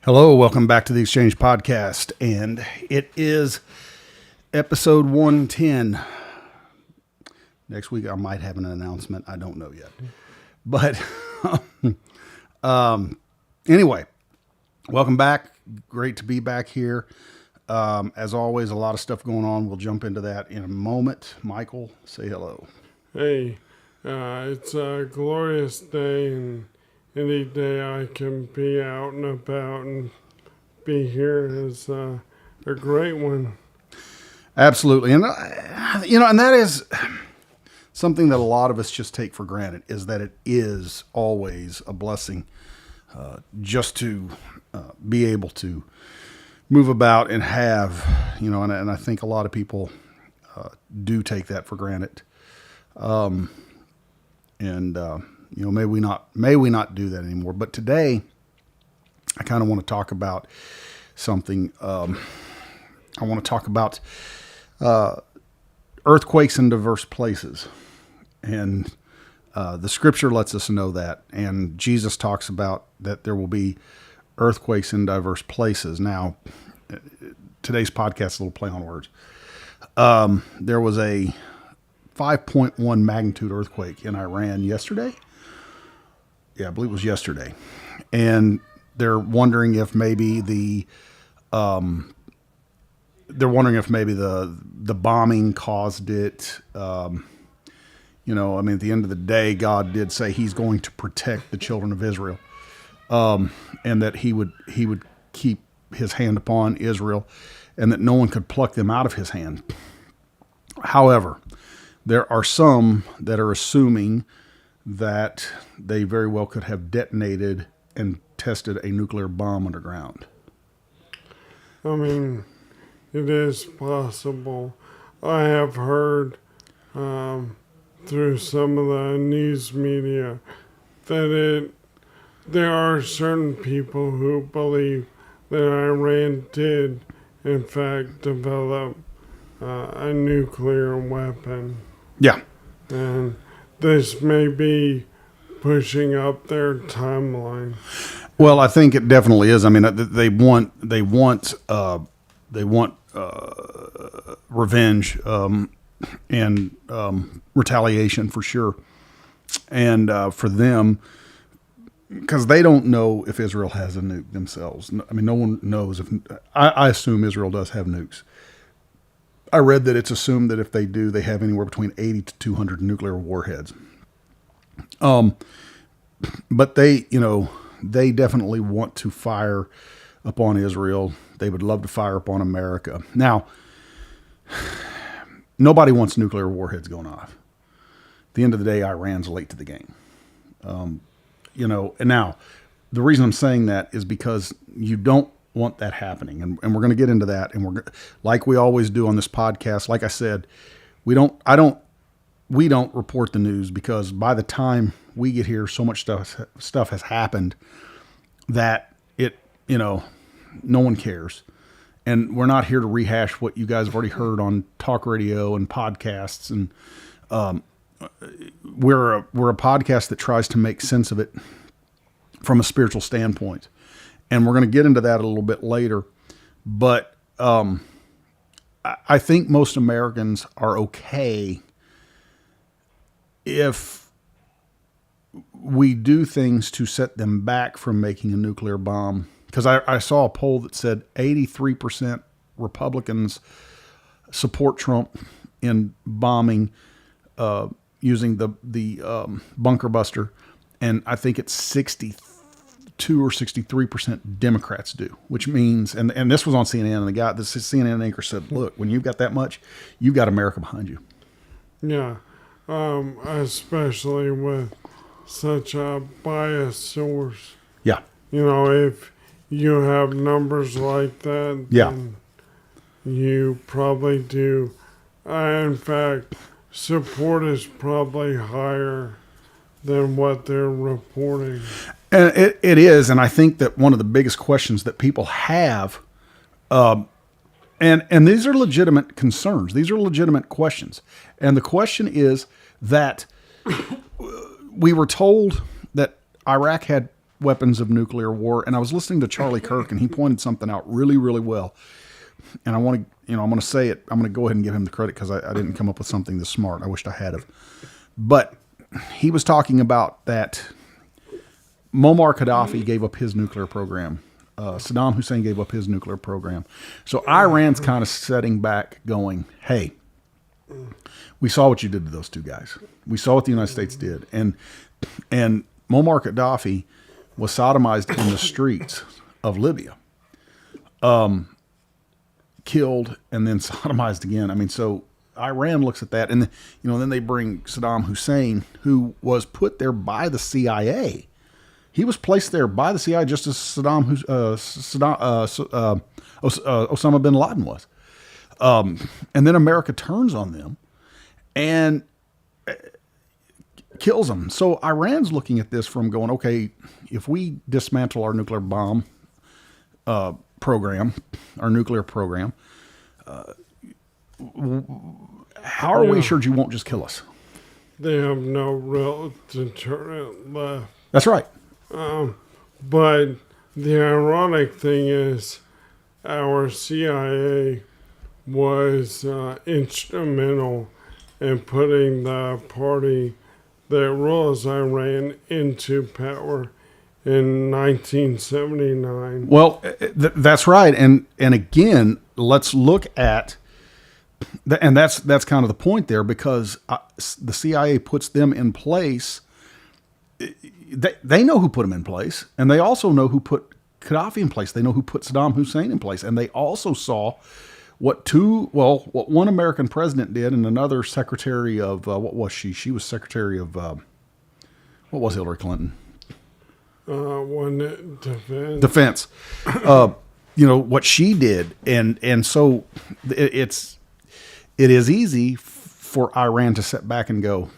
Hello, welcome back to the Exchange Podcast, and it is episode 110. Next week I might have an announcement. I don't know yet. But anyway, welcome back. Great to be back here. As always, a lot of stuff going on. We'll jump into that in a moment. Michael, say hello. Hey, it's a glorious day, and any day I can be out and about and be here is a great one. Absolutely. And, and that is something that a lot of us just take for granted, is that it is always a blessing just to be able to move about and have, and I think a lot of people do take that for granted. May we not do that anymore. But today, I kind of want to talk about something. I want to talk about earthquakes in diverse places, and the Scripture lets us know that. And Jesus talks about that there will be earthquakes in diverse places. Now, today's podcast is a little play on words. There was a 5.1 magnitude earthquake in Iran yesterday. Yeah, I believe it was yesterday. And they're wondering if maybe the bombing caused it. At the end of the day, God did say He's going to protect the children of Israel, and that He would keep His hand upon Israel, and that no one could pluck them out of His hand. However, there are some that are assuming that they very well could have detonated and tested a nuclear bomb underground. I mean, it is possible. I have heard through some of the news media that there are certain people who believe that Iran did, in fact, develop a nuclear weapon. Yeah. And this may be pushing up their timeline. Well, I think it definitely is. I mean, they want revenge and retaliation for sure, and for them, because they don't know if Israel has a nuke themselves. I mean, no one knows if. I assume Israel does have nukes. I read that it's assumed that if they do, they have anywhere between 80 to 200 nuclear warheads. But they definitely want to fire upon Israel. They would love to fire upon America. Now, nobody wants nuclear warheads going off. At the end of the day, Iran's late to the game. And now the reason I'm saying that is because you don't want that happening. And we're going to get into that. And like we always do on this podcast, like I said, we don't report the news, because by the time we get here, so much stuff has happened that no one cares. And we're not here to rehash what you guys have already heard on talk radio and podcasts. And we're a podcast that tries to make sense of it from a spiritual standpoint. And we're going to get into that a little bit later. But I think most Americans are okay if we do things to set them back from making a nuclear bomb. Because I saw a poll that said 83% Republicans support Trump in bombing using the bunker buster, and I think it's 62 or 63% Democrats do, which means, and this was on CNN, and the CNN anchor said, "Look, when you've got that much, you've got America behind you." Yeah, especially with such a biased source. Yeah. If you have numbers like that, then you probably do. In fact, support is probably higher than what they're reporting. And it is, and I think that one of the biggest questions that people have, and these are legitimate concerns, these are legitimate questions, and the question is that we were told that Iraq had weapons of nuclear war. And I was listening to Charlie Kirk, and he pointed something out really, really well. And I want to, I'm going to say it. I'm going to go ahead and give him the credit because I didn't come up with something this smart. I wished I had. But he was talking about that Muammar Gaddafi gave up his nuclear program. Saddam Hussein gave up his nuclear program. So Iran's kind of setting back going, hey, we saw what you did to those two guys. We saw what the United States did. And Muammar Gaddafi was sodomized in the streets of Libya. Killed and then sodomized again. I mean, so Iran looks at that, and then they bring Saddam Hussein, who was put there by the CIA. He was placed there by the CIA just as Osama bin Laden was. And then America turns on them and kills them. So Iran's looking at this from going, okay, if we dismantle our nuclear bomb program, our nuclear program, how are we assured you won't just kill us? They have no real deterrent left. That's right. But the ironic thing is our CIA was instrumental in putting the party that rules Iran into power in 1979. Well, that's right. And again, let's look at, and that's kind of the point there, because the CIA puts them in place. They know who put them in place, and they also know who put Gaddafi in place. They know who put Saddam Hussein in place, and they also saw what one American president did, and another secretary of what was she? She was secretary of what was Hillary Clinton? Defense. What she did, and so it is easy for Iran to sit back and go,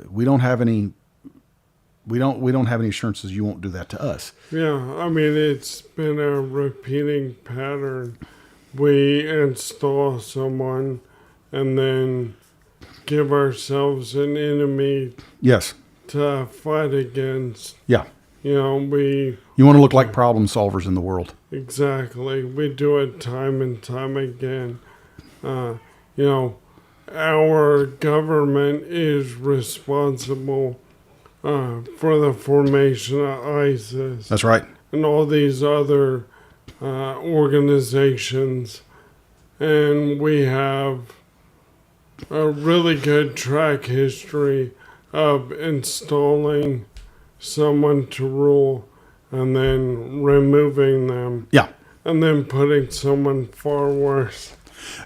we don't have any assurances you won't do that to us. Yeah, I mean, it's been a repeating pattern. We install someone and then give ourselves an enemy. Yes. To fight against. Yeah. You want to look like problem solvers in the world. Exactly. We do it time and time again. Our government is responsible for the formation of ISIS. That's right. And all these other organizations. And we have a really good track history of installing someone to rule and then removing them. Yeah. And then putting someone far worse.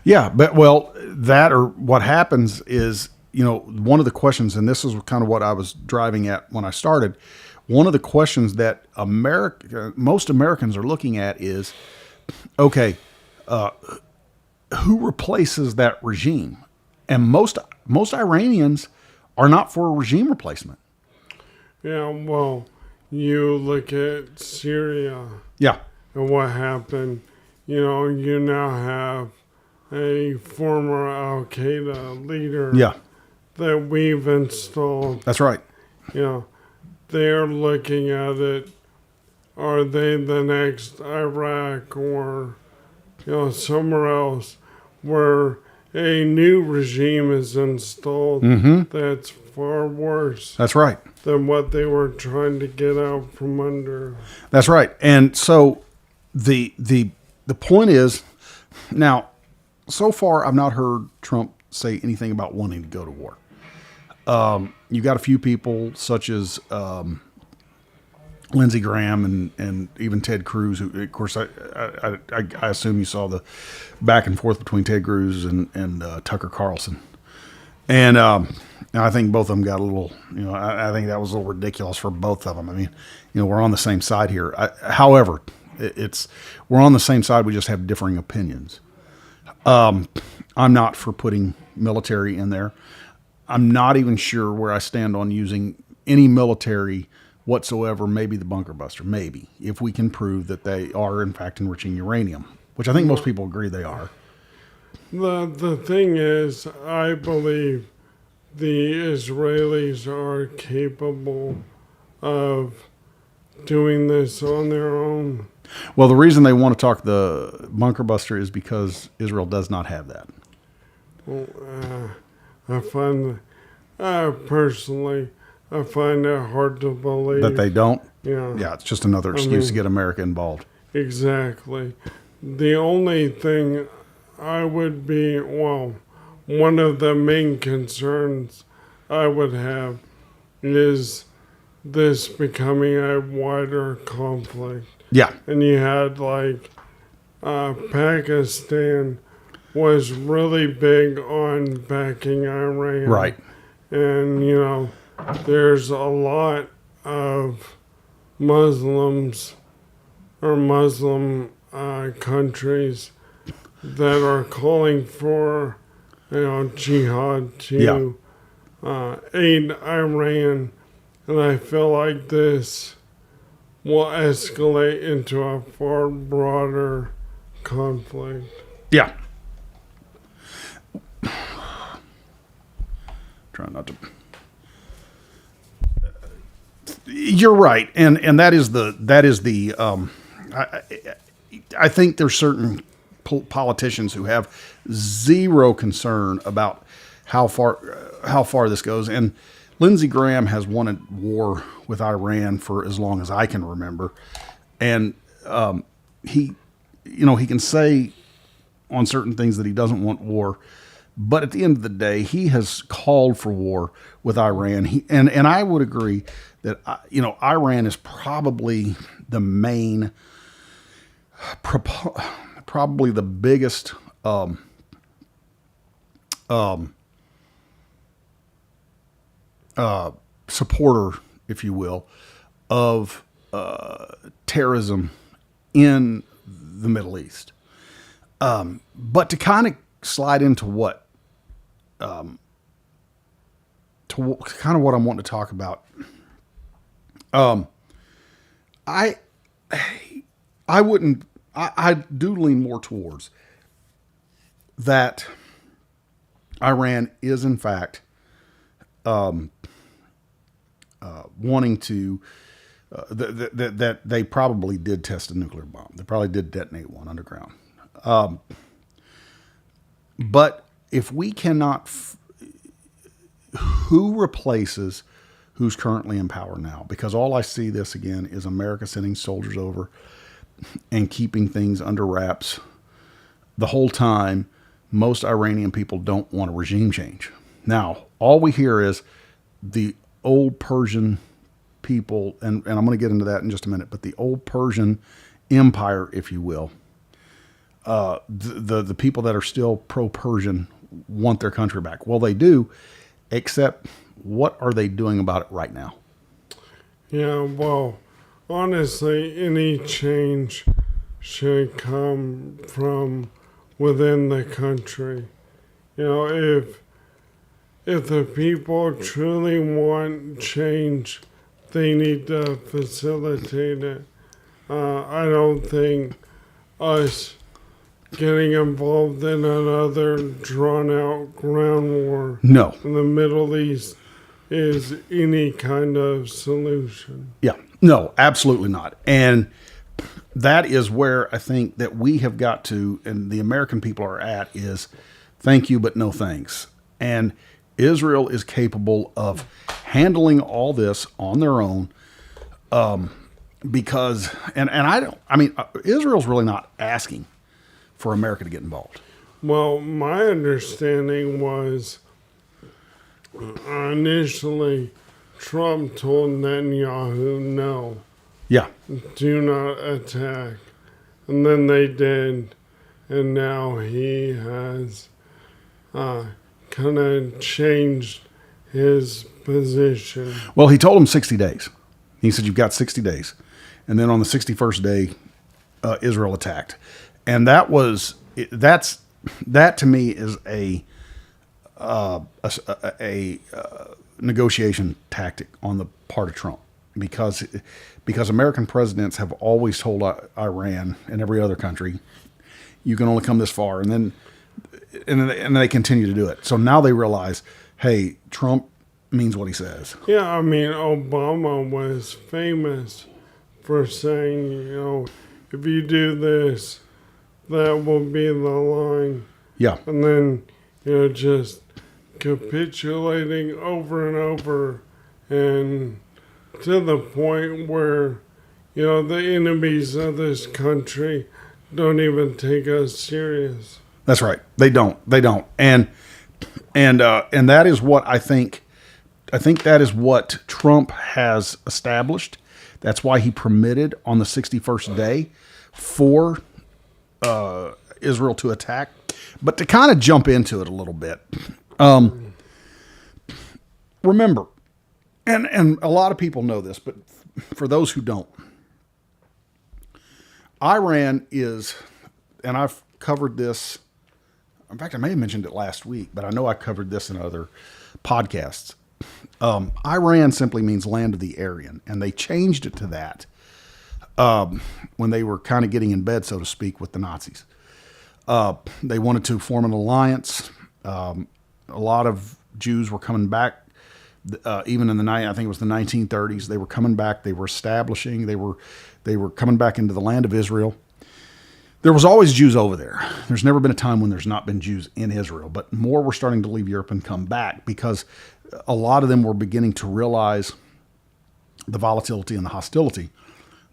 Yeah, but that or what happens is, one of the questions, and this is kind of what I was driving at when I started, one of the questions that most Americans are looking at is, okay, who replaces that regime? And most Iranians are not for a regime replacement. Yeah, well, you look at Syria. Yeah. And what happened. You now have a former Al-Qaeda leader. Yeah. That we've installed. That's right. They're looking at it. Are they the next Iraq or, somewhere else where a new regime is installed that's far worse. That's right. Than what they were trying to get out from under. That's right. And so the point is, now, so far I've not heard Trump say anything about wanting to go to war. You've got a few people such as Lindsey Graham and even Ted Cruz, who, of course, I assume you saw the back and forth between Ted Cruz and Tucker Carlson. And I think both of them got a little, I think that was a little ridiculous for both of them. I mean, we're on the same side here. However, we're on the same side. We just have differing opinions. I'm not for putting military in there. I'm not even sure where I stand on using any military whatsoever, maybe the bunker buster, maybe, if we can prove that they are, in fact, enriching uranium, which I think most people agree they are. The thing is, I believe the Israelis are capable of doing this on their own. Well, the reason they want to talk the bunker buster is because Israel does not have that. I find, personally, I find it hard to believe. That they don't? Yeah. Yeah, it's just another excuse to get America involved. Exactly. The only thing I would be, well, one of the main concerns I would have is this becoming a wider conflict. Yeah, And you had like Pakistan was really big on backing Iran. right. And, there's a lot of Muslims or Muslim countries that are calling for, jihad to aid Iran. And I feel like this will escalate into a far broader conflict. Yeah. Trying not to. You're right, and that is the. I think there's certain politicians who have zero concern about how far this goes, and Lindsey Graham has wanted war with Iran for as long as I can remember, and he can say on certain things that he doesn't want war, but at the end of the day, he has called for war with Iran. And I would agree that Iran is probably the main, probably the biggest supporter, if you will, of terrorism in the Middle East. But to kind of slide into what, kind of what I'm wanting to talk about, I do lean more towards that Iran is in fact wanting to that they probably did test a nuclear bomb. They probably did detonate one underground. But if we cannot, who replaces who's currently in power now? Because all I see this again is America sending soldiers over and keeping things under wraps the whole time. Most Iranian people don't want a regime change. Now, all we hear is the old Persian people, and I'm going to get into that in just a minute, but the old Persian empire, if you will, the people that are still pro-Persian want their country back. Well, they do, except what are they doing about it right now? Yeah, well, honestly, any change should come from within the country. If the people truly want change, they need to facilitate it. I don't think us getting involved in another drawn-out ground war in the Middle East is any kind of solution. Yeah, no, absolutely not. And that is where I think that we have got to, and the American people are at, is thank you, but no thanks. And Israel is capable of handling all this on their own, because, Israel's really not asking for America to get involved. Well, my understanding was initially Trump told Netanyahu, no, do not attack. And then they did. And now he has kind of changed his position. Well, he told him 60 days. He said, you've got 60 days. And then on the 61st day, Israel attacked. And that to me is a negotiation tactic on the part of Trump, because American presidents have always told Iran and every other country, you can only come this far, and they continue to do it. So now they realize, hey, Trump means what he says. Yeah, Obama was famous for saying, if you do this, that will be the line. Yeah. And then, just capitulating over and over, and to the point where, the enemies of this country don't even take us serious. That's right. They don't. And that is what I think that is what Trump has established. That's why he permitted on the 61st day for Israel to attack. But to kind of jump into it a little bit, remember, and a lot of people know this, but for those who don't, Iran is, and I've covered this, in fact, I may have mentioned it last week, but I know I covered this in other podcasts. Iran simply means land of the Aryan, and they changed it to that when they were kind of getting in bed, so to speak, with the Nazis. They wanted to form an alliance. A lot of Jews were coming back, even in the night. I think it was the 1930s. They were coming back. They were establishing. They were coming back into the land of Israel. There was always Jews over there. There's never been a time when there's not been Jews in Israel, but more were starting to leave Europe and come back because a lot of them were beginning to realize the volatility and the hostility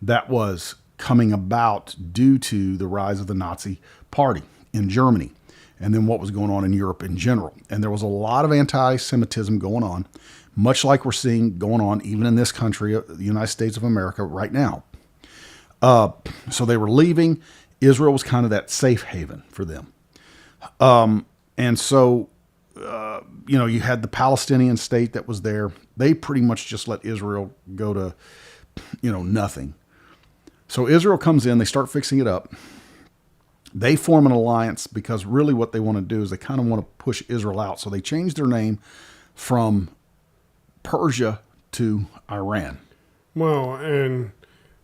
that was coming about due to the rise of the Nazi Party in Germany and then what was going on in Europe in general. And there was a lot of anti-Semitism going on, much like we're seeing going on even in this country, the United States of America right now. So they were leaving. Israel was kind of that safe haven for them. And so, you had the Palestinian state that was there. They pretty much just let Israel go to, nothing. So Israel comes in, they start fixing it up. They form an alliance because really what they want to do is they kind of want to push Israel out. So they changed their name from Persia to Iran. Well, and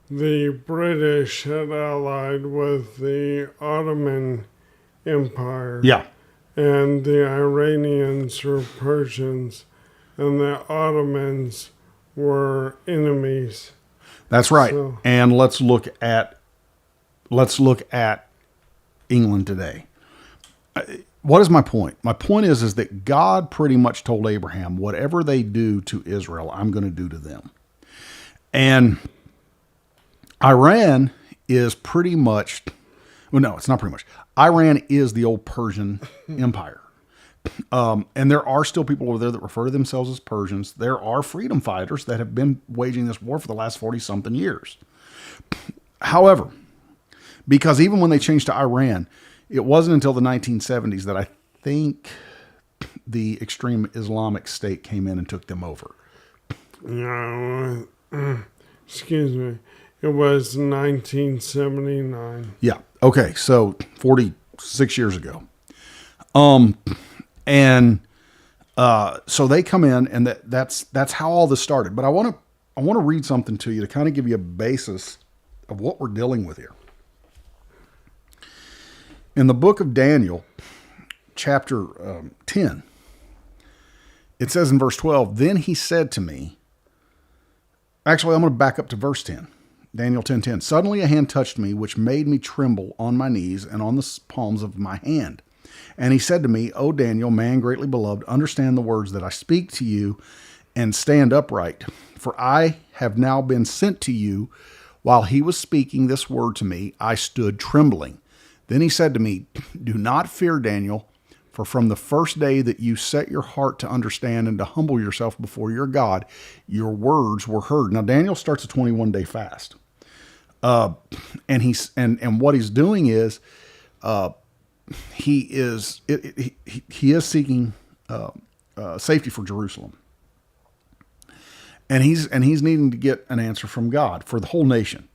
the British had allied with the Ottoman Empire. Yeah. And the Iranians were Persians, and the Ottomans were enemies. That's right. So, and let's look at England today. What is my point? My point is that God pretty much told Abraham, whatever they do to Israel, I'm going to do to them. And Iran is pretty much, well, no, it's not pretty much. Iran is the old Persian Empire. And there are still people over there that refer to themselves as Persians. There are freedom fighters that have been waging this war for the last 40-something years. However, because even when they changed to Iran, it wasn't until the 1970s that I think the extreme Islamic State came in and took them over. No, excuse me. It was 1979. Yeah. Okay. So 46 years ago. So they come in, and that's how all this started. But I want to read something to you to kind of give you a basis of what we're dealing with here. In the book of Daniel, chapter 10, it says in verse 12, then he said to me, actually, I'm going to back up to verse 10. Daniel 10:10. Suddenly a hand touched me, which made me tremble on my knees and on the palms of my hand. And he said to me, O Daniel, man greatly beloved, understand the words that I speak to you and stand upright. For I have now been sent to you. While he was speaking this word to me, I stood trembling. Then he said to me, do not fear, Daniel, for from the first day that you set your heart to understand and to humble yourself before your God, your words were heard. Now, Daniel starts a 21-day fast. And what he's doing is, he is seeking safety for Jerusalem, and he's needing to get an answer from God for the whole nation.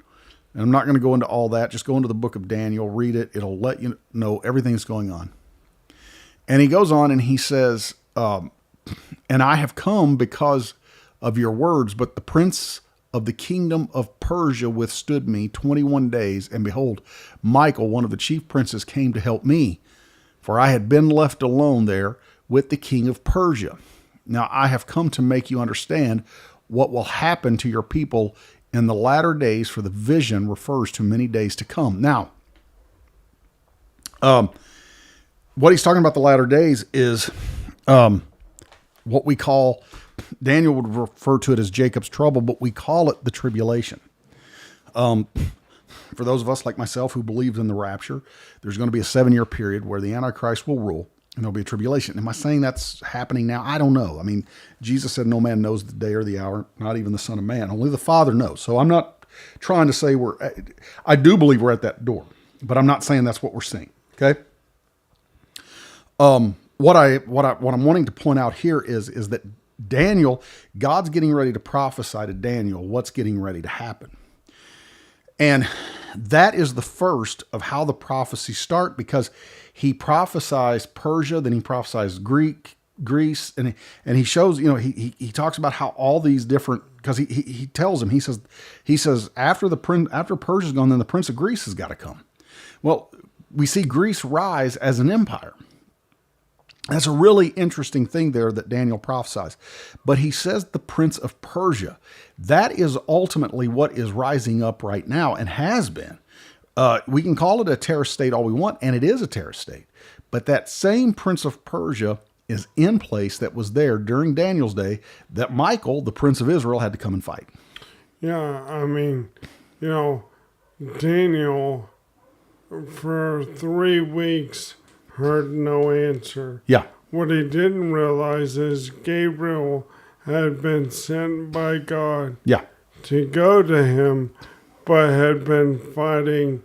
And I'm not going to go into all that. Just go into the book of Daniel, read it. It'll let you know everything that's going on. And he goes on and he says, and I have come because of your words, but the prince of the kingdom of Persia withstood me 21 days. And behold, Michael, one of the chief princes, came to help me, for I had been left alone there with the king of Persia. Now I have come to make you understand what will happen to your people in the latter days, for the vision refers to many days to come. Now, what he's talking about the latter days is what we call, Daniel would refer to it as Jacob's trouble, but we call it the tribulation. For those of us like myself who believes in the rapture, there's going to be a 7-year period where the Antichrist will rule, and there'll be a tribulation. Am I saying that's happening now? I don't know. I mean, Jesus said no man knows the day or the hour, not even the Son of Man. Only the Father knows. So I'm not trying to say I do believe we're at that door, but I'm not saying that's what we're seeing. Okay. What I'm wanting to point out here is that Daniel, God's getting ready to prophesy to Daniel what's getting ready to happen. And that is the first of how the prophecies start, because he prophesies Persia, then he prophesies Greece, and he shows, he talks about how all these different, because he tells him, he says after Persia's gone, then the prince of Greece has got to come. Well, we see Greece rise as an empire. That's a really interesting thing there that Daniel prophesies. But he says the prince of Persia. That is ultimately what is rising up right now and has been. We can call it a terrorist state all we want, and it is a terrorist state. But that same prince of Persia is in place that was there during Daniel's day that Michael, the prince of Israel, had to come and fight. Yeah, I mean, Daniel, for 3 weeks, heard no answer. Yeah. What he didn't realize is Gabriel had been sent by God to go to him, but had been fighting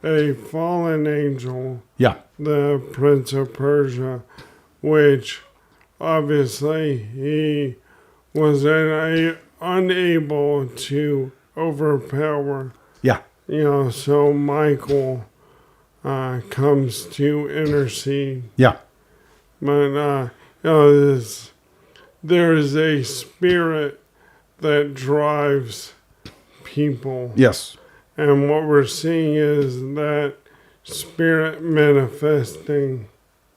a fallen angel, the Prince of Persia, which obviously he was unable to overpower. Yeah. So Michael comes to intercede. Yeah. But, there is a spirit that drives people. Yes. And what we're seeing is that spirit manifesting.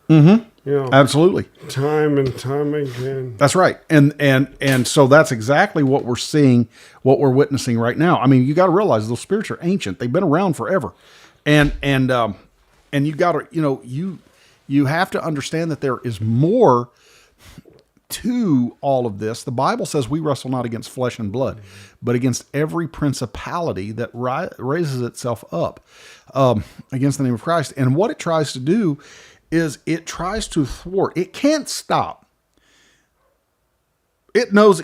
Mm-hmm. Absolutely. Time and time again. That's right. And so that's exactly what we're seeing, what we're witnessing right now. I mean, you got to realize those spirits are ancient. They've been around forever. And you got to, you have to understand that there is more to all of this. The Bible says we wrestle not against flesh and blood, but against every principality that raises itself up against the name of Christ. And what it tries to do is it tries to thwart. It can't stop. It knows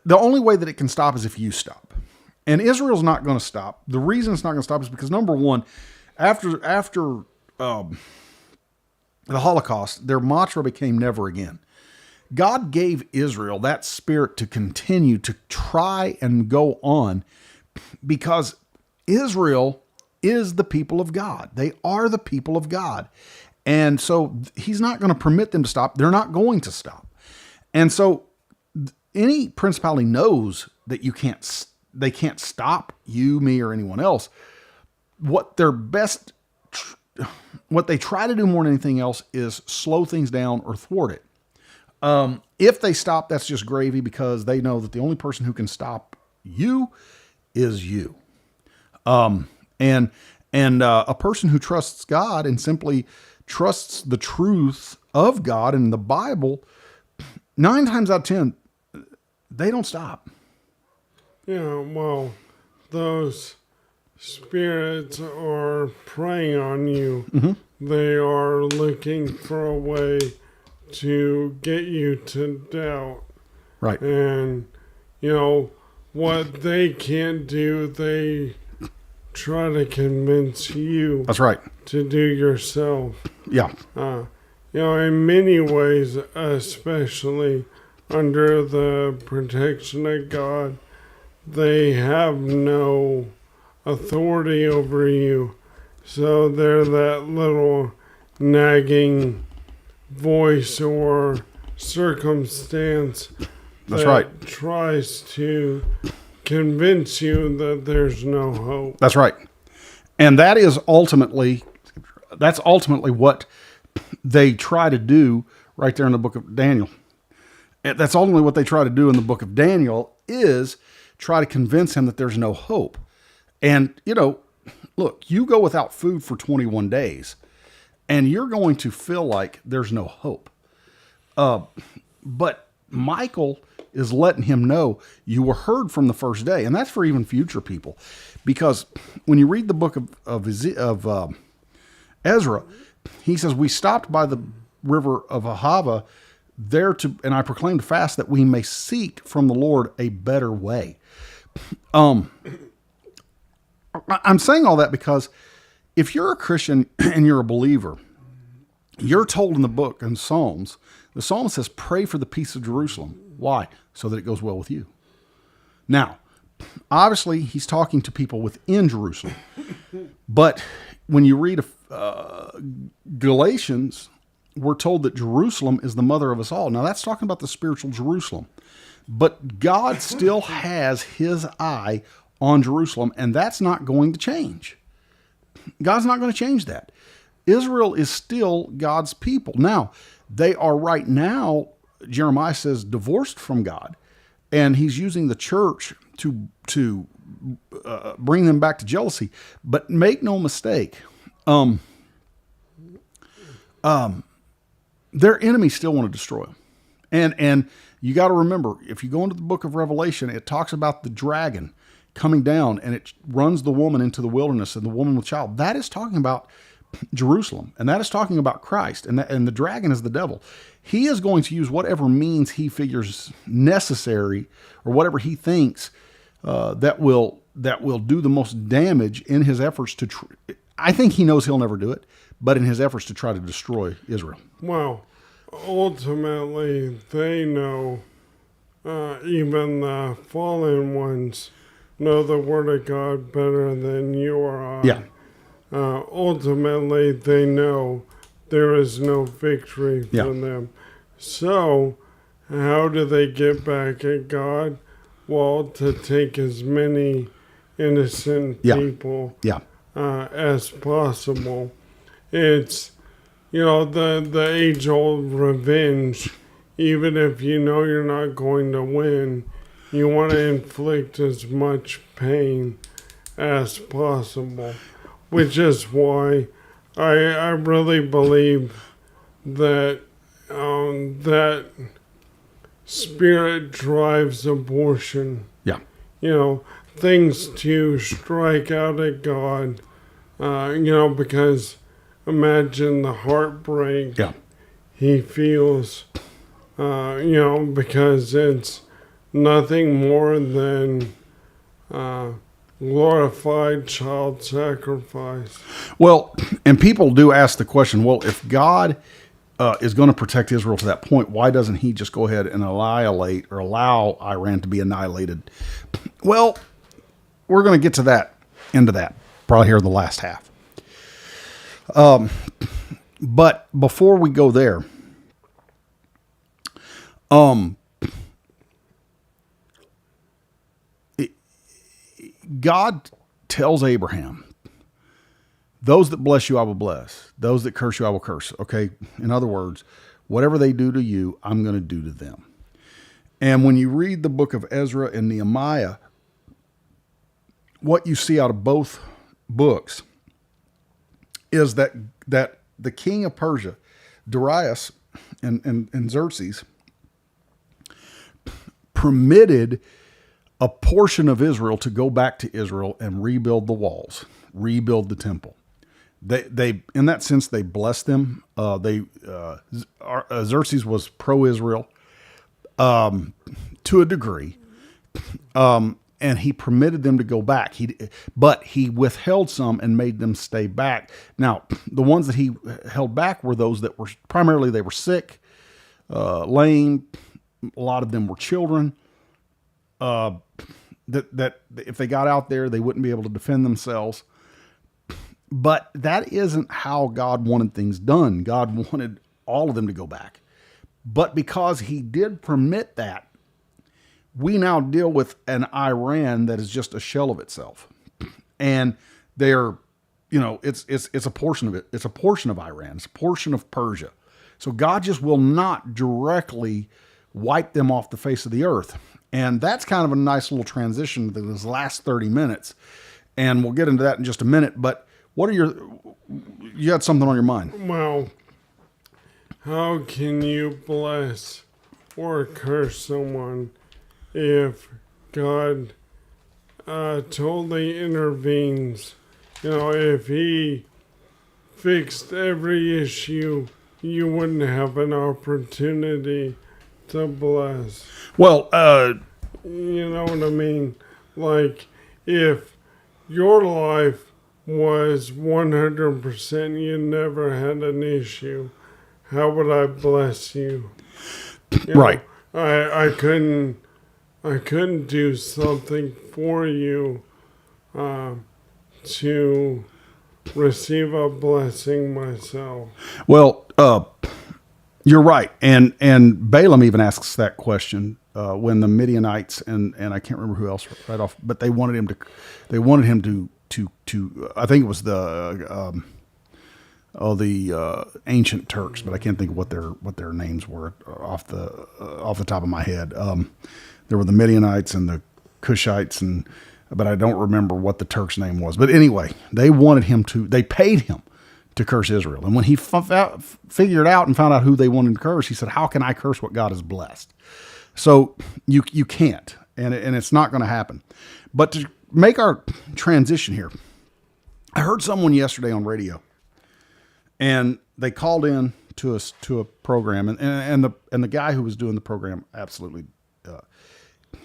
the only way that it can stop is if you stop. And Israel's not going to stop. The reason it's not going to stop is because, number one, after the Holocaust, their mantra became never again. God gave Israel that spirit to continue to try and go on because Israel is the people of God. They are the people of God. And so he's not going to permit them to stop. They're not going to stop. And so any principality knows that they can't stop you, me, or anyone else. What they try to do more than anything else is slow things down or thwart it. If they stop, that's just gravy because they know that the only person who can stop you is you. And a person who trusts God and simply trusts the truth of God and the Bible, 9 times out of 10, they don't stop. Yeah, well, those spirits are preying on you. Mm-hmm. They are looking for a way to get you to doubt. Right. And, what they can't do, they try to convince you. That's right. To do yourself. Yeah. In many ways, especially under the protection of God, they have no authority over you. So they're that little nagging voice or circumstance that tries to convince you that there's no hope. That's right. And that's ultimately what they try to do right there in the book of Daniel. And that's ultimately what they try to do in the book of Daniel is try to convince him that there's no hope. And, look, you go without food for 21 days and you're going to feel like there's no hope. But Michael is letting him know you were heard from the first day. And that's for even future people. Because when you read the book of Ezra, he says, we stopped by the river of Ahava there and I proclaimed a fast that we may seek from the Lord a better way. I'm saying all that because if you're a Christian and you're a believer, you're told in the book in Psalms, the psalmist says, pray for the peace of Jerusalem. Why? So that it goes well with you. Now, obviously, he's talking to people within Jerusalem. But when you read Galatians, we're told that Jerusalem is the mother of us all. Now, that's talking about the spiritual Jerusalem. But God still has his eye on Jerusalem, and that's not going to change. God's not going to change that. Israel is still God's people. Now, they are right now, Jeremiah says, divorced from God, and he's using the church to bring them back to jealousy. But make no mistake, their enemies still want to destroy them. And you got to remember, if you go into the book of Revelation, it talks about the dragon coming down and it runs the woman into the wilderness and the woman with child. That is talking about Jerusalem, and that is talking about Christ, and the dragon is the devil. He is going to use whatever means he figures necessary, or whatever he thinks that will do the most damage in his efforts to. I think he knows he'll never do it, but in his efforts to try to destroy Israel. Well, ultimately, they know, even the fallen ones know the Word of God better than you or I. Yeah. Ultimately, they know there is no victory for them. So, how do they get back at God? Well, to take as many innocent people as possible. It's, the age-old revenge. Even if you know you're not going to win, you want to inflict as much pain as possible. Which is why I really believe that that spirit drives abortion. Yeah. Things to strike out at God. Because imagine the heartbreak he feels. Because it's nothing more than glorified child sacrifice. Well, and people do ask the question, well, if God is going to protect Israel to that point, why doesn't he just go ahead and annihilate or allow Iran to be annihilated? Well, we're going to get to into that, probably here in the last half. But before we go there, God tells Abraham, those that bless you, I will bless. Those that curse you, I will curse. Okay. In other words, whatever they do to you, I'm going to do to them. And when you read the book of Ezra and Nehemiah, what you see out of both books is that the king of Persia, Darius and Xerxes, permitted a portion of Israel to go back to Israel and rebuild the walls, rebuild the temple. They in that sense, they blessed them. Xerxes was pro-Israel to a degree, and he permitted them to go back. But he withheld some and made them stay back. Now, the ones that he held back were those that were primarily they were sick, lame. A lot of them were children. That if they got out there, they wouldn't be able to defend themselves. But that isn't how God wanted things done. God wanted all of them to go back. But because he did permit that, we now deal with an Iran that is just a shell of itself. And they're, it's a portion of it. It's a portion of Iran. It's a portion of Persia. So God just will not directly wipe them off the face of the earth. And that's kind of a nice little transition to this last 30 minutes. And we'll get into that in just a minute. But you had something on your mind? Well, how can you bless or curse someone if God totally intervenes? If He fixed every issue, you wouldn't have an opportunity to bless. Well, You know what I mean? Like, if your life was 100%, you never had an issue, how would I bless you? right. I couldn't do something for you to receive a blessing myself. Well, you're right. And Balaam even asks that question when the Midianites and I can't remember who else right off, but they wanted him to I think it was the ancient Turks, but I can't think of what their names were off the top of my head. There were the Midianites and the Cushites, but I don't remember what the Turk's name was. But anyway, they paid him to curse Israel. And when he figured out and found out who they wanted to curse, he said, "How can I curse what God has blessed?" So you can't, and it's not going to happen. But to make our transition here, I heard someone yesterday on radio, and they called in to a program, and the guy who was doing the program absolutely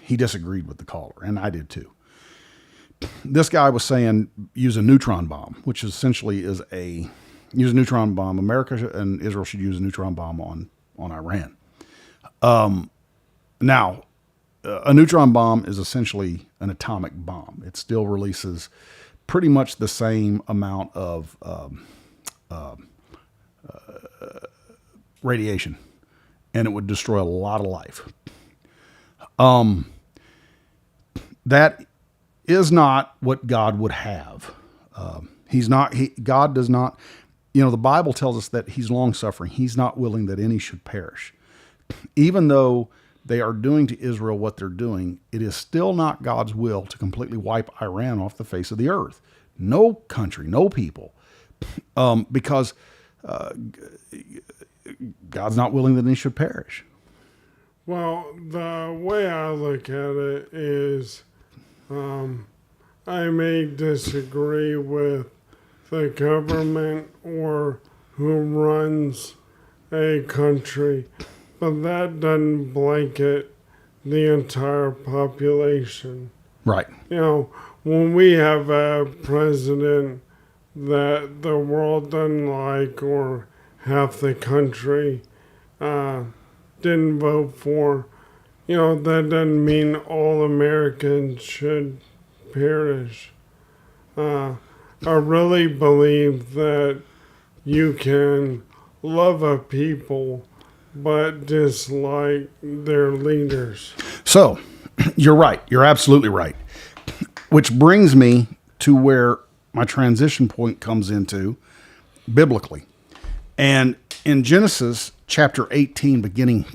he disagreed with the caller, and I did too. This guy was saying use a neutron bomb, which essentially use a neutron bomb. America and Israel should use a neutron bomb on Iran. Now, a neutron bomb is essentially an atomic bomb. It still releases pretty much the same amount of radiation, and it would destroy a lot of life. That is not what God would have. God does not, the Bible tells us that He's long-suffering. He's not willing that any should perish. Even though they are doing to Israel what they're doing, it is still not God's will to completely wipe Iran off the face of the earth. No country, no people. Because God's not willing that any should perish. Well, the way I look at it is I may disagree with the government or who runs a country, but that doesn't blanket the entire population. Right. When we have a president that the world doesn't like or half the country didn't vote for, that doesn't mean all Americans should perish. I really believe that you can love a people but dislike their leaders. So, you're right. You're absolutely right. Which brings me to where my transition point comes into biblically. And in Genesis chapter 18, beginning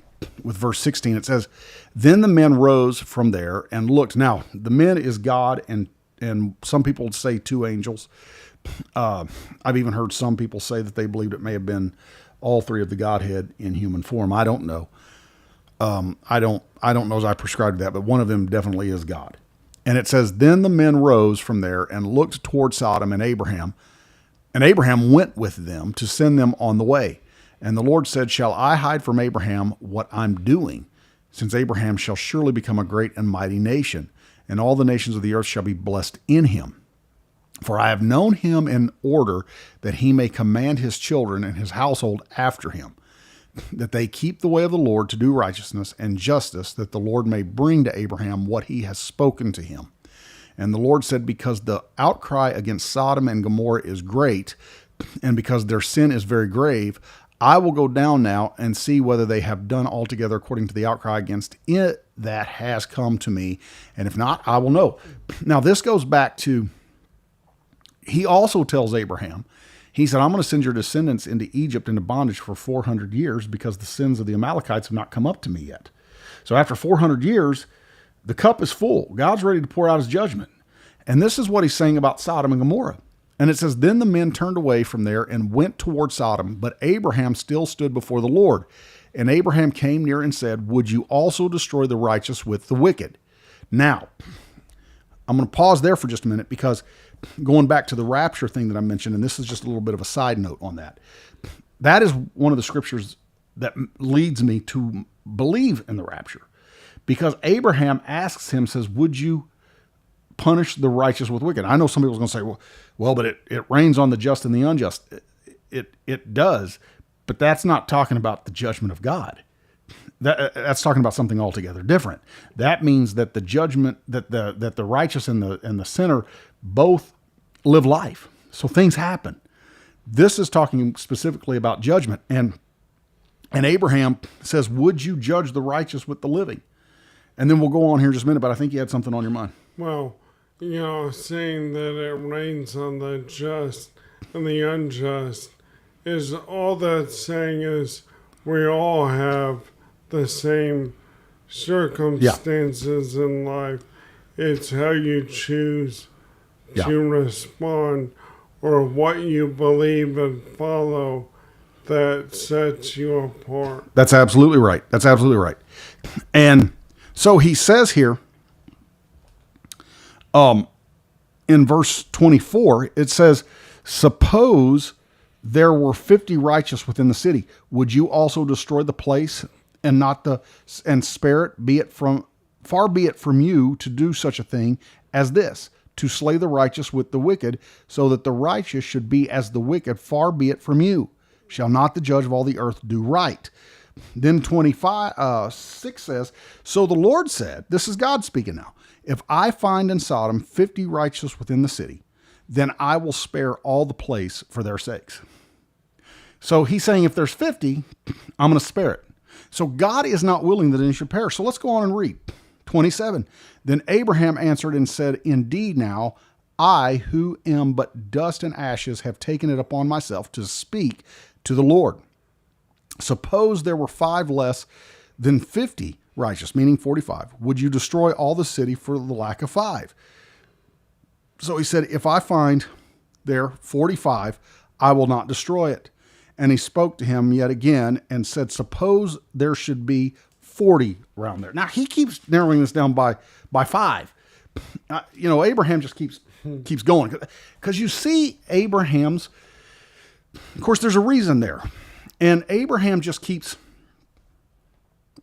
with verse 16, it says, "Then the men rose from there and looked." Now, the men is God, and some people say two angels. I've even heard some people say that they believed it may have been all three of the Godhead in human form. I don't know. I don't know as I prescribe to that, but one of them definitely is God. And it says, "Then the men rose from there and looked toward Sodom and Abraham went with them to send them on the way. And the Lord said, Shall I hide from Abraham what I'm doing? Since Abraham shall surely become a great and mighty nation, and all the nations of the earth shall be blessed in him. For I have known him in order that he may command his children and his household after him, that they keep the way of the Lord to do righteousness and justice, that the Lord may bring to Abraham what he has spoken to him. And the Lord said, Because the outcry against Sodom and Gomorrah is great, and because their sin is very grave, I will go down now and see whether they have done altogether according to the outcry against it that has come to me. And if not, I will know." Now, this goes back to, he also tells Abraham, he said, "I'm going to send your descendants into Egypt into bondage for 400 years because the sins of the Amalekites have not come up to me yet." So after 400 years, The cup is full. God's ready to pour out his judgment. And this is what he's saying about Sodom and Gomorrah. And it says, then the men turned away from there and went toward Sodom, but Abraham still stood before the Lord. And Abraham came near and said, would you also destroy the righteous with the wicked? Now, I'm going to pause there for just a minute, because going back to the rapture thing that I mentioned, and this is just a little bit of a side note on that. That is one of the scriptures that leads me to believe in the rapture. Because Abraham asks him, says, would you punish the righteous with wicked? I know some people are going to say, well, but it rains on the just and the unjust. It does, but that's not talking about the judgment of God. That's talking about something altogether different. That means that the judgment, that the righteous and the sinner both live life. So things happen. This is talking specifically about judgment. And Abraham says, would you judge the righteous with the living? And then we'll go on here in just a minute, but I think you had something on your mind. Well, saying that it rains on the just and the unjust is all that's saying is we all have the same circumstances in life. It's how you choose to respond or what you believe and follow that sets you apart. That's absolutely right. That's absolutely right. And so he says here, in verse 24, it says, suppose there were 50 righteous within the city. Would you also destroy the place and spare it? Far be it from you to do such a thing as this, to slay the righteous with the wicked, so that the righteous should be as the wicked. Far be it from you. Shall not the judge of all the earth do right? Then 6 says, so the Lord said, this is God speaking now, if I find in Sodom 50 righteous within the city, then I will spare all the place for their sakes. So he's saying if there's 50, I'm going to spare it. So God is not willing that any should perish. So let's go on and read. 27. Then Abraham answered and said, indeed now, I who am but dust and ashes have taken it upon myself to speak to the Lord. Suppose there were 5 less than 50 righteous, meaning 45. Would you destroy all the city for the lack of 5? So he said, if I find there 45, I will not destroy it. And he spoke to him yet again and said, suppose there should be 40 around there. Now he keeps narrowing this down by 5. Abraham just keeps going, because you see Abraham's, of course, there's a reason there. And Abraham just keeps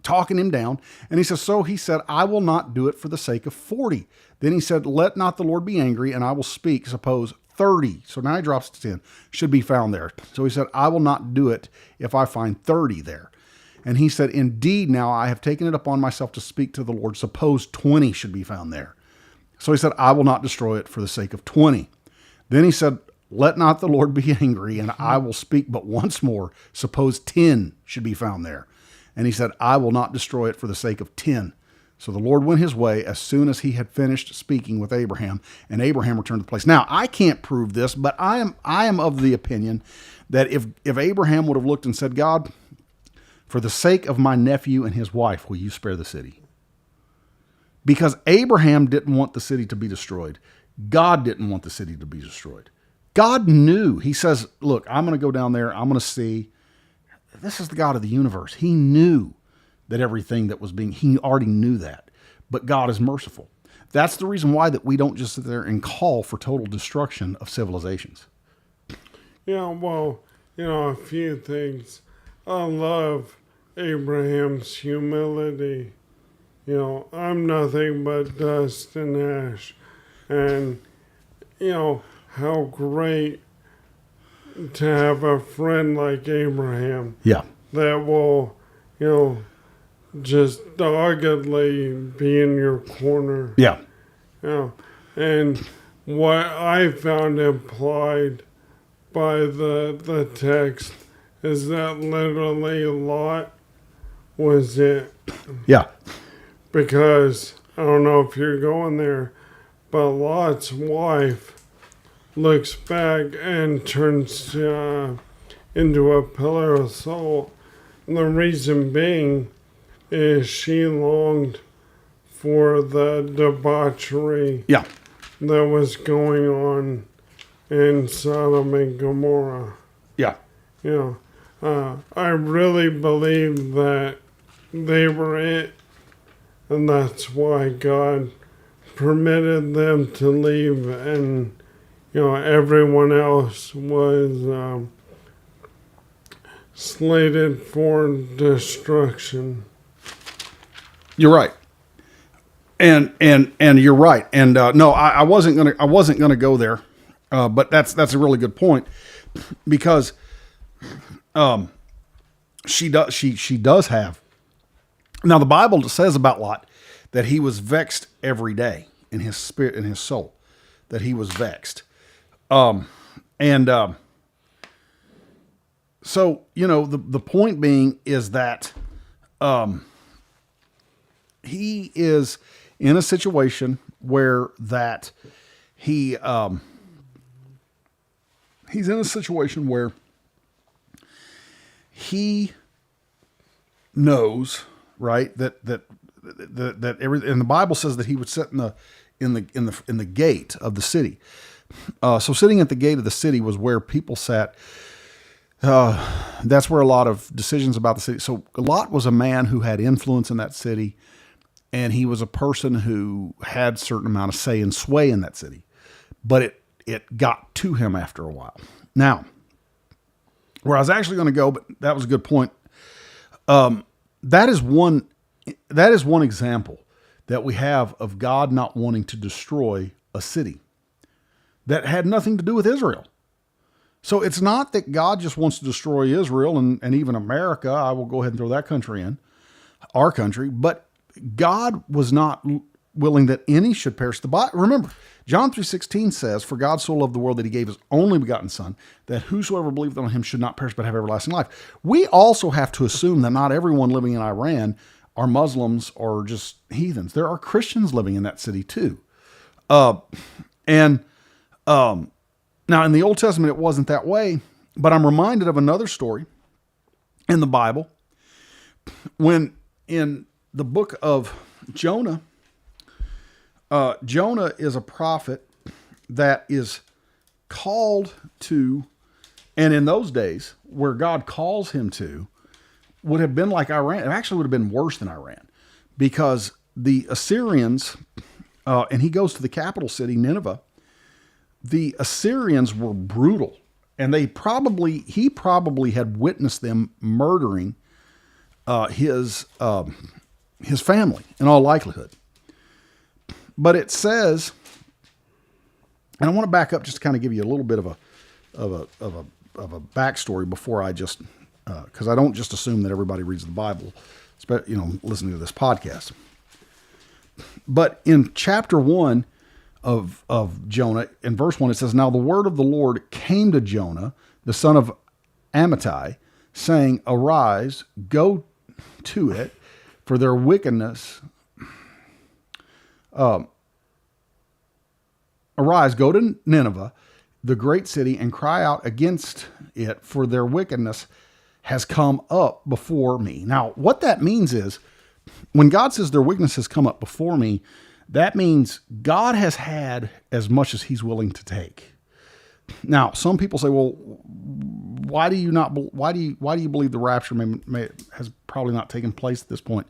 talking him down. And he says, so he said, I will not do it for the sake of 40. Then he said, let not the Lord be angry, and I will speak. Suppose 30. So now he drops to 10, should be found there. So he said, I will not do it if I find 30 there. And he said, indeed, now I have taken it upon myself to speak to the Lord. Suppose 20 should be found there. So he said, I will not destroy it for the sake of 20. Then he said, let not the Lord be angry, and I will speak but once more. Suppose 10 should be found there. And he said, I will not destroy it for the sake of 10. So the Lord went his way as soon as he had finished speaking with Abraham, and Abraham returned to the place. Now, I can't prove this, but I am of the opinion that if Abraham would have looked and said, God, for the sake of my nephew and his wife, will you spare the city? Because Abraham didn't want the city to be destroyed. God didn't want the city to be destroyed. God knew. He says, look, I'm going to go down there. I'm going to see. This is the God of the universe. He knew that everything that was he already knew that. But God is merciful. That's the reason why that we don't just sit there and call for total destruction of civilizations. Yeah, well, a few things. I love Abraham's humility. I'm nothing but dust and ash. And, how great to have a friend like Abraham. Yeah. That will, just doggedly be in your corner. Yeah. And what I found implied by the text is that literally Lot was it. Yeah. Because, I don't know if you're going there, but Lot's wife looks back and turns into a pillar of salt. And the reason being is she longed for the debauchery Yeah. that was going on in Sodom and Gomorrah. Yeah. I really believe that they were it, and that's why God permitted them to leave, and everyone else was slated for destruction. You're right. And you're right. And no, I wasn't gonna go there, but that's a really good point, because she does have. Now the Bible says about Lot that he was vexed every day in his spirit and his soul, that he was vexed, so the point being is that he is in a situation where that he's in a situation where he knows, right, that everything, and the Bible says that he would sit in the gate of the city. So sitting at the gate of the city was where people sat. That's where a lot of decisions about the city. So Lot was a man who had influence in that city, and he was a person who had a certain amount of say and sway in that city. But it got to him after a while. Now, where I was actually going to go, but that was a good point. That is one example that we have of God not wanting to destroy a city that had nothing to do with Israel. So it's not that God just wants to destroy Israel and even America. I will go ahead and throw that country in, our country. But God was not willing that any should perish. Remember, John 3:16 says, "For God so loved the world that he gave his only begotten Son, that whosoever believeth on him should not perish but have everlasting life." We also have to assume that not everyone living in Iran are Muslims or just heathens. There are Christians living in that city too. Now, in the Old Testament, it wasn't that way, but I'm reminded of another story in the Bible when in the book of Jonah, Jonah is a prophet that is called to, and in those days, where God calls him to, would have been like Iran. It actually would have been worse than Iran, because the Assyrians, and he goes to the capital city, Nineveh. The Assyrians were brutal, and he probably had witnessed them murdering his family in all likelihood. But it says, and I want to back up just to kind of give you a little bit of a backstory before I just, because I don't just assume that everybody reads the Bible, listening to this podcast. But in chapter 1 of Jonah, in verse 1, it says, "Now the word of the Lord came to Jonah, the son of Amittai, saying, Arise, go to it, for their wickedness. Arise, go to Nineveh, the great city, and cry out against it, for their wickedness has come up before me." Now, what that means is, when God says their wickedness has come up before me, that means God has had as much as he's willing to take. Now, some people say, well, why do you believe the rapture has probably not taken place at this point?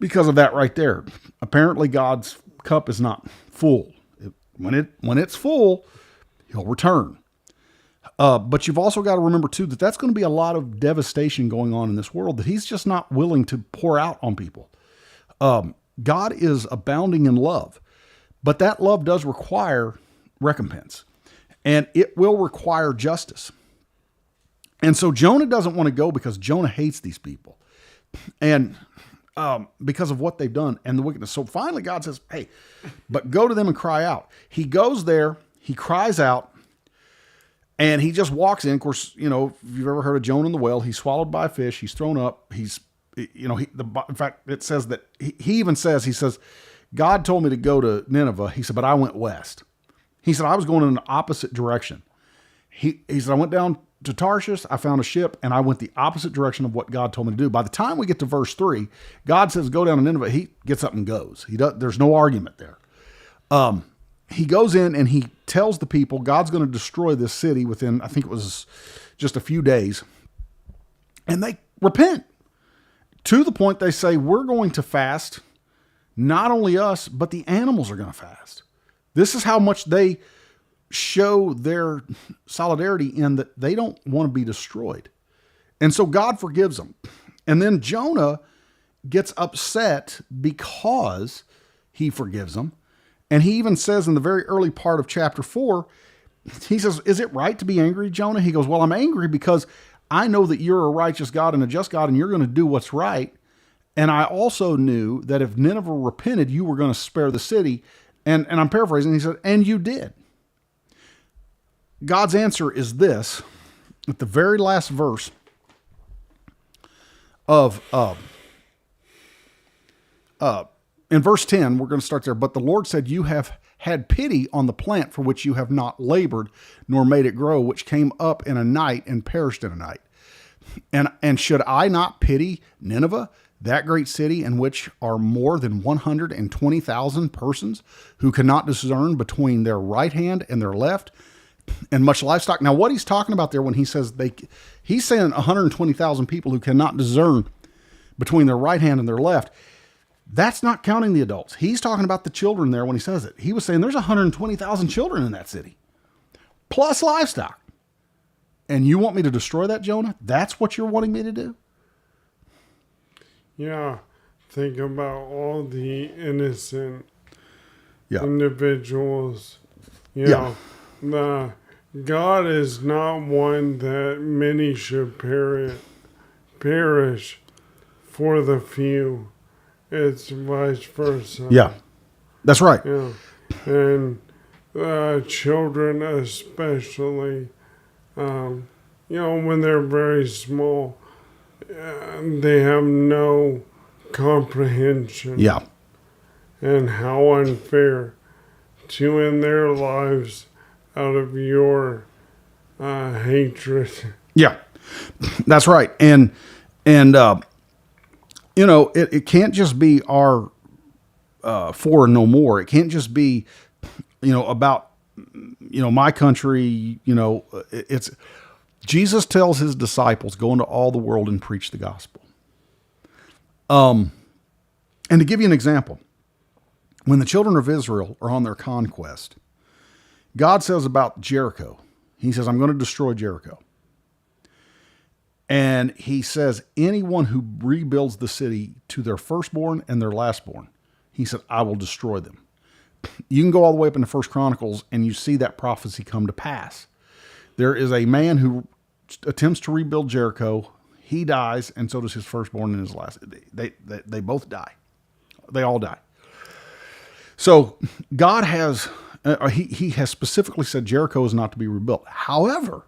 Because of that right there. Apparently God's cup is not full. When it's full, he'll return. But you've also got to remember too, that that's going to be a lot of devastation going on in this world that he's just not willing to pour out on people. God is abounding in love, but that love does require recompense, and it will require justice. And so Jonah doesn't want to go because Jonah hates these people, and because of what they've done and the wickedness. So finally God says, hey, but go to them and cry out. He goes there, he cries out, and he just walks in. Of course, if you've ever heard of Jonah and the whale, he's swallowed by a fish, he's thrown up, in fact, it says that he says, God told me to go to Nineveh. He said, but I went west. He said, I was going in an opposite direction. He said, I went down to Tarshish, I found a ship, and I went the opposite direction of what God told me to do. By the time we get to verse 3, God says, go down to Nineveh. He gets up and goes. There's no argument there. He goes in and he tells the people God's going to destroy this city within, I think it was just a few days. And they repent to the point they say, we're going to fast. Not only us, but the animals are going to fast. This is how much they show their solidarity in that they don't want to be destroyed. And so God forgives them. And then Jonah gets upset because he forgives them. And he even says in the very early part of chapter 4, he says, is it right to be angry, Jonah? He goes, well, I'm angry because I know that you're a righteous God and a just God, and you're going to do what's right. And I also knew that if Nineveh repented, you were going to spare the city. And I'm paraphrasing. He said, and you did. God's answer is this, at the very last verse of, in verse 10, we're going to start there. But the Lord said, you have had pity on the plant for which you have not labored, nor made it grow, which came up in a night and perished in a night. And should I not pity Nineveh, that great city in which are more than 120,000 persons who cannot discern between their right hand and their left, and much livestock? Now, what he's talking about there when he says he's saying 120,000 people who cannot discern between their right hand and their left. That's not counting the adults. He's talking about the children there when he says it. He was saying there's 120,000 children in that city, plus livestock. And you want me to destroy that, Jonah? That's what you're wanting me to do? Yeah. Think about all the innocent Yeah. individuals. Yeah. God is not one that many should perish for the few. It's vice versa. Yeah. That's right. Yeah. And children especially, when they're very small, they have no comprehension. Yeah. And how unfair to end their lives out of your hatred. Yeah. That's right. And it can't just be our for and no more. It can't just be, about, my country. It's Jesus tells his disciples, go into all the world and preach the gospel. And to give you an example, when the children of Israel are on their conquest, God says about Jericho, he says, I'm going to destroy Jericho. And he says, anyone who rebuilds the city to their firstborn and their lastborn, he said, I will destroy them. You can go all the way up into 1 Chronicles and you see that prophecy come to pass. There is a man who attempts to rebuild Jericho. He dies, and so does his firstborn and his last. They both die. They all die. So God has, he has specifically said Jericho is not to be rebuilt. However,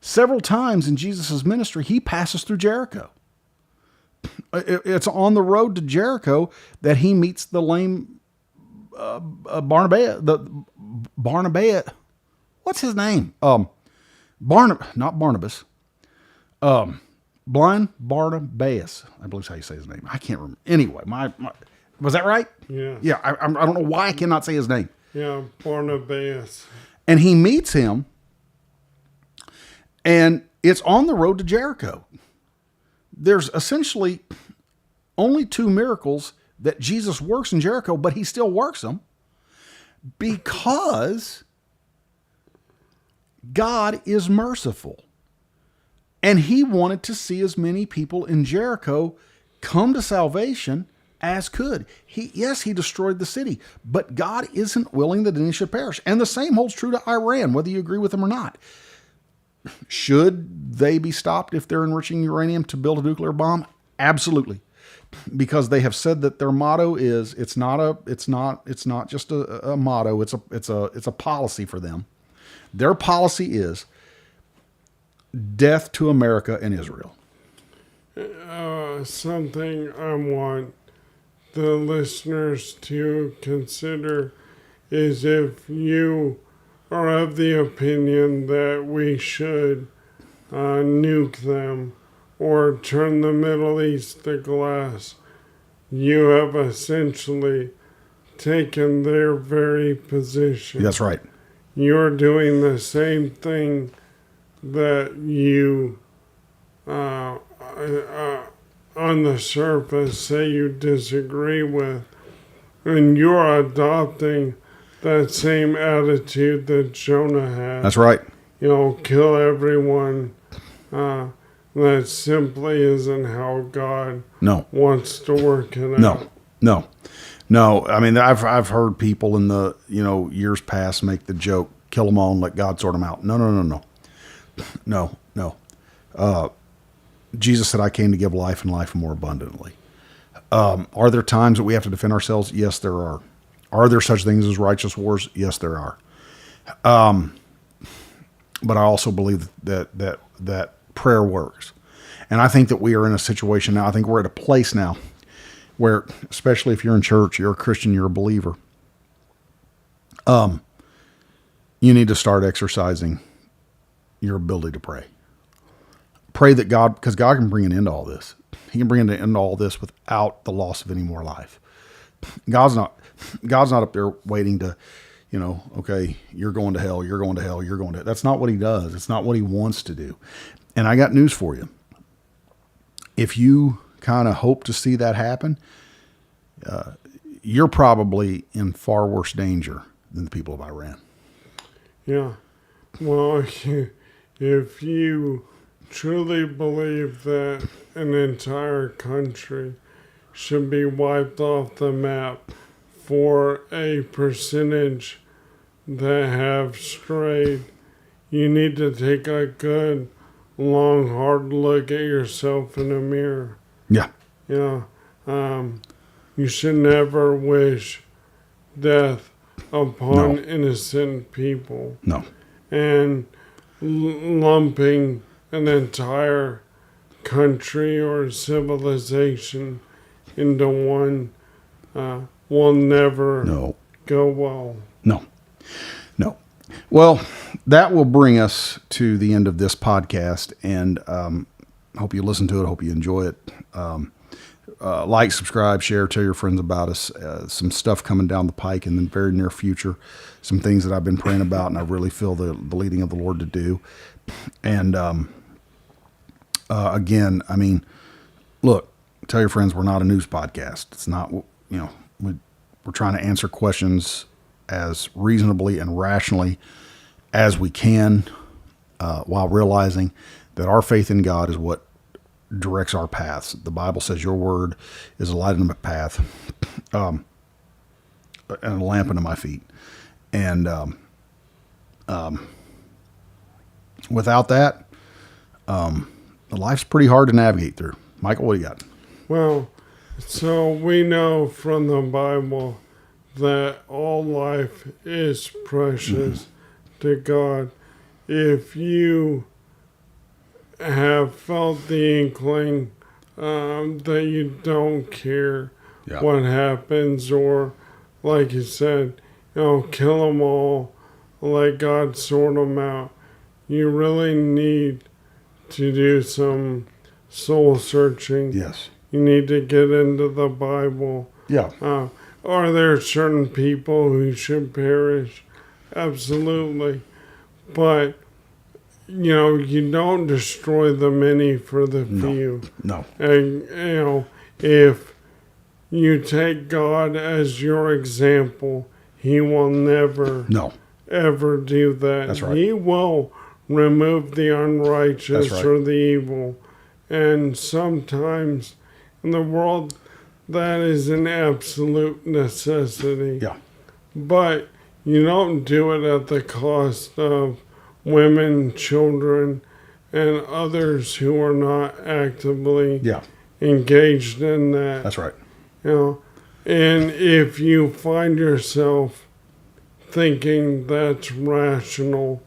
several times in Jesus' ministry, he passes through Jericho. It's on the road to Jericho that he meets the lame Barnabas. What's his name? Not Barnabas. Blind Barnabas, I believe is how you say his name. I can't remember. Anyway, was that right? Yeah. Yeah, I don't know why I cannot say his name. Yeah, Barnabas. And he meets him, and it's on the road to Jericho. There's essentially only 2 miracles that Jesus works in Jericho, but he still works them because God is merciful. And he wanted to see as many people in Jericho come to salvation as could. He destroyed the city, but God isn't willing that any should perish. And the same holds true to Iran, whether you agree with them or not. Should they be stopped if they're enriching uranium to build a nuclear bomb? Absolutely. Because they have said that their motto is, it's not just a motto, it's a policy for them. Their policy is death to America and Israel. Something I want the listeners to consider is if you are of the opinion that we should nuke them or turn the Middle East to glass, you have essentially taken their very position. That's right. You're doing the same thing that you, on the surface, say you disagree with, and you're adopting that same attitude that Jonah had. That's right. Kill everyone. That simply isn't how God No. wants to work it out. No. I mean, I've heard people in the years past make the joke, kill them all and let God sort them out. No. Jesus said, "I came to give life and life more abundantly." Are there times that we have to defend ourselves? Yes, there are. Are there such things as righteous wars? Yes, there are. But I also believe that prayer works. And I think that we are in a situation now, I think we're at a place now where, especially if you're in church, you're a Christian, you're a believer, you need to start exercising your ability to pray. Pray that God, because God can bring an end to all this. He can bring an end to all this without the loss of any more life. God's not up there waiting to, okay, you're going to hell, you're going to hell, you're going to. That's not what he does. It's not what he wants to do. And I got news for you. If you kind of hope to see that happen, you're probably in far worse danger than the people of Iran. Yeah. Well, if you truly believe that an entire country should be wiped off the map for a percentage that have strayed, you need to take a good, long, hard look at yourself in a mirror. Yeah. You should never wish death upon innocent people. No. And lumping an entire country or civilization into one will never go well. No. Well, that will bring us to the end of this podcast, and hope you listen to it. Hope you enjoy it. Like, subscribe, share, tell your friends about us. Some stuff coming down the pike in the very near future. Some things that I've been praying about, and I really feel the leading of the Lord to do. And again, I mean, look, tell your friends we're not a news podcast. It's not, we're trying to answer questions as reasonably and rationally as we can, while realizing that our faith in God is what directs our paths. The Bible says your word is a light in my path, and a lamp unto my feet. And without that, life's pretty hard to navigate through. Michael, what do you got? Well, so we know from the Bible that all life is precious to God. If you have felt the inkling that you don't care what happens, or like you said, kill them all, let God sort them out, you really need to do some soul searching. Yes. You need to get into the Bible. Yeah. Are there certain people who should perish? Absolutely. But, you don't destroy the many for the few. No. And, if you take God as your example, he will never, ever do that. That's right. He will remove the unrighteous or the evil. And sometimes in the world, that is an absolute necessity. Yeah. But you don't do it at the cost of women, children, and others who are not actively engaged in that. That's right. And if you find yourself thinking that's rational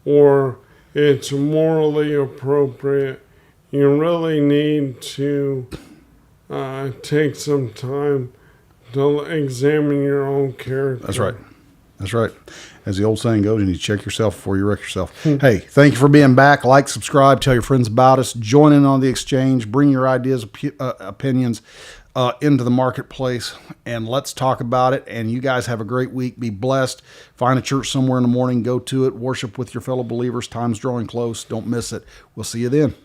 or it's morally appropriate, you really need to take some time to examine your own character. That's right. That's right. As the old saying goes, you need to check yourself before you wreck yourself. Hey, thank you for being back. Like, subscribe, tell your friends about us. Join in on the exchange. Bring your ideas, opinions into the marketplace, and let's talk about it. And you guys have a great week. Be blessed. Find a church somewhere in the morning. Go to it. Worship with your fellow believers. Time's drawing close. Don't miss it. We'll see you then.